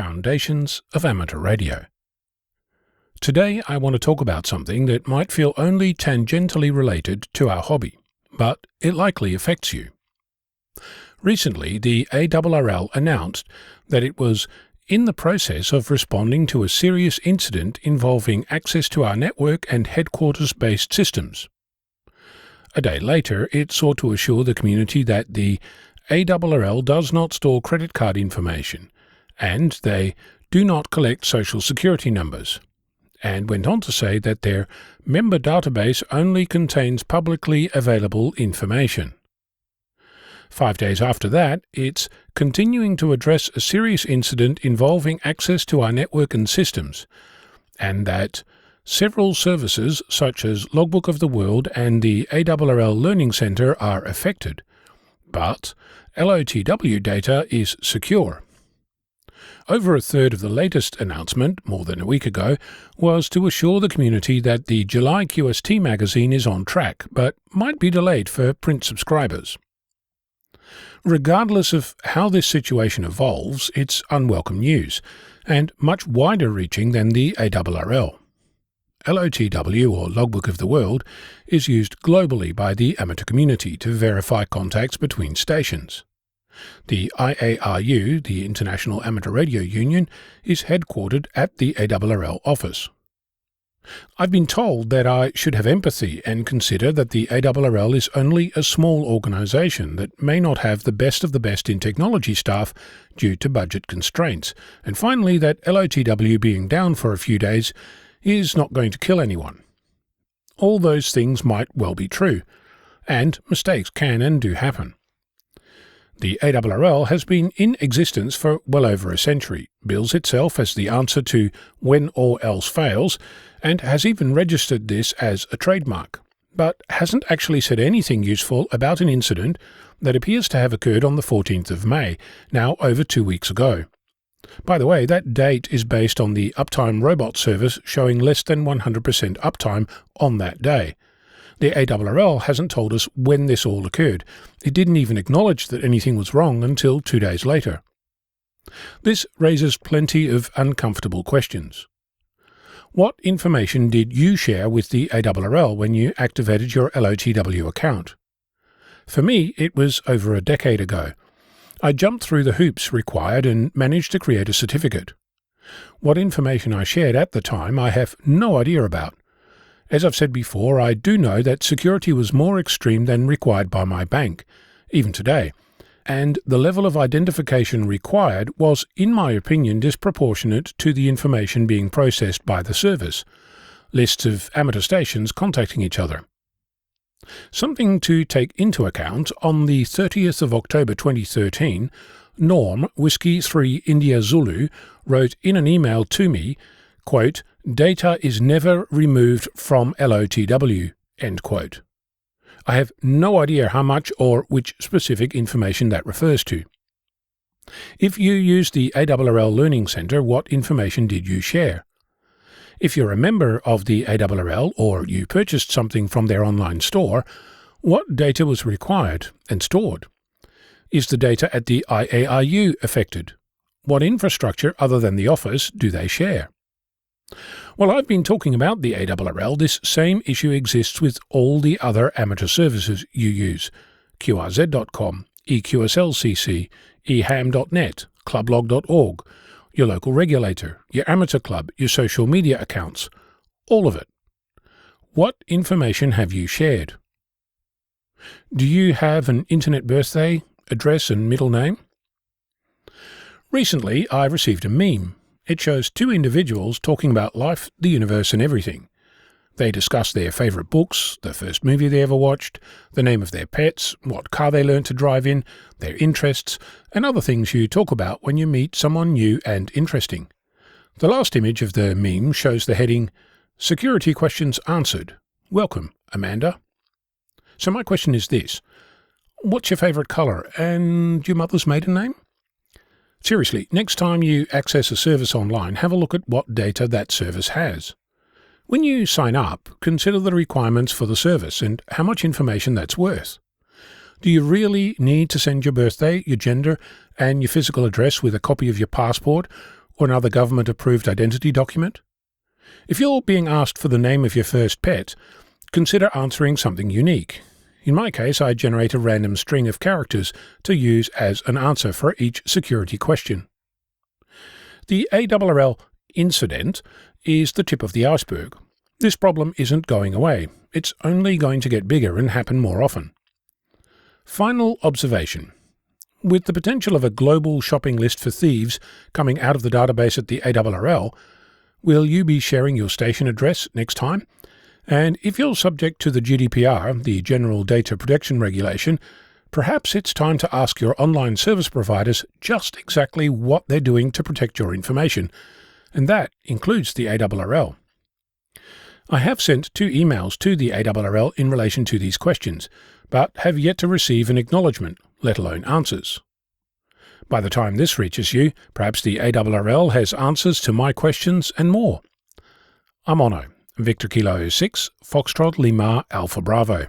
Foundations of Amateur Radio. Today I want to talk about something that might feel only tangentially related to our hobby, but it likely affects you. Recently, the ARRL announced that it was in the process of responding to a serious incident involving access to our network and headquarters-based systems. A day later, it sought to assure the community that the ARRL does not store credit card information, and they do not collect social security numbers, and went on to say that their member database only contains publicly available information. 5 days after that, it's continuing to address a serious incident involving access to our network and systems, and that several services such as Logbook of the World and the ARRL Learning Center are affected, but LoTW data is secure. Over a third of the latest announcement, more than a week ago, was to assure the community that the July QST magazine is on track, but might be delayed for print subscribers. Regardless of how this situation evolves, it's unwelcome news, and much wider reaching than the ARRL. LoTW, or Logbook of the World, is used globally by the amateur community to verify contacts between stations. The IARU, the International Amateur Radio Union, is headquartered at the ARRL office. I've been told that I should have empathy and consider that the ARRL is only a small organisation that may not have the best of the best in technology staff due to budget constraints, and finally that LoTW being down for a few days is not going to kill anyone. All those things might well be true, and mistakes can and do happen. The ARRL has been in existence for well over a century, bills itself as the answer to when all else fails, and has even registered this as a trademark, but hasn't actually said anything useful about an incident that appears to have occurred on the 14th of May, now over 2 weeks ago. By the way, that date is based on the UptimeRobot service showing less than 100% uptime on that day. The ARRL hasn't told us when this all occurred. It didn't even acknowledge that anything was wrong until 2 days later. This raises plenty of uncomfortable questions. What information did you share with the ARRL when you activated your LoTW account? For me, it was over a decade ago. I jumped through the hoops required and managed to create a certificate. What information I shared at the time I have no idea about. As I've said before, I do know that security was more extreme than required by my bank, even today, and the level of identification required was, in my opinion, disproportionate to the information being processed by the service, lists of amateur stations contacting each other. Something to take into account, on the 30th of October 2013, Norm, Whiskey 3 India Zulu, wrote in an email to me, quote, "Data is never removed from LoTW," end quote. I have no idea how much or which specific information that refers to. If you use the ARRL Learning Center, what information did you share? If you're a member of the ARRL or you purchased something from their online store, what data was required and stored? Is the data at the IARU affected? What infrastructure other than the office do they share? While I've been talking about the ARRL, this same issue exists with all the other amateur services you use: QRZ.com, EQSLCC, eham.net, clublog.org, your local regulator, your amateur club, your social media accounts, all of it. What information have you shared? Do you have an internet birthday, address and middle name? Recently, I received a meme. It shows two individuals talking about life, the universe and everything. They discuss their favourite books, the first movie they ever watched, the name of their pets, what car they learned to drive in, their interests, and other things you talk about when you meet someone new and interesting. The last image of the meme shows the heading, "Security Questions Answered. Welcome, Amanda." So my question is this: what's your favourite colour and your mother's maiden name? Seriously, next time you access a service online, have a look at what data that service has. When you sign up, consider the requirements for the service and how much information that's worth. Do you really need to send your birthday, your gender, and your physical address with a copy of your passport, or another government-approved identity document? If you're being asked for the name of your first pet, consider answering something unique. In my case, I generate a random string of characters to use as an answer for each security question. The ARRL incident is the tip of the iceberg. This problem isn't going away. It's only going to get bigger and happen more often. Final observation. With the potential of a global shopping list for thieves coming out of the database at the ARRL, will you be sharing your station address next time? And if you're subject to the GDPR, the General Data Protection Regulation, perhaps it's time to ask your online service providers just exactly what they're doing to protect your information, and that includes the ARRL. I have sent 2 emails to the ARRL in relation to these questions, but have yet to receive an acknowledgement, let alone answers. By the time this reaches you, perhaps the ARRL has answers to my questions and more. I'm Onno, Victor Kilo 6, Foxtrot Lima Alpha Bravo.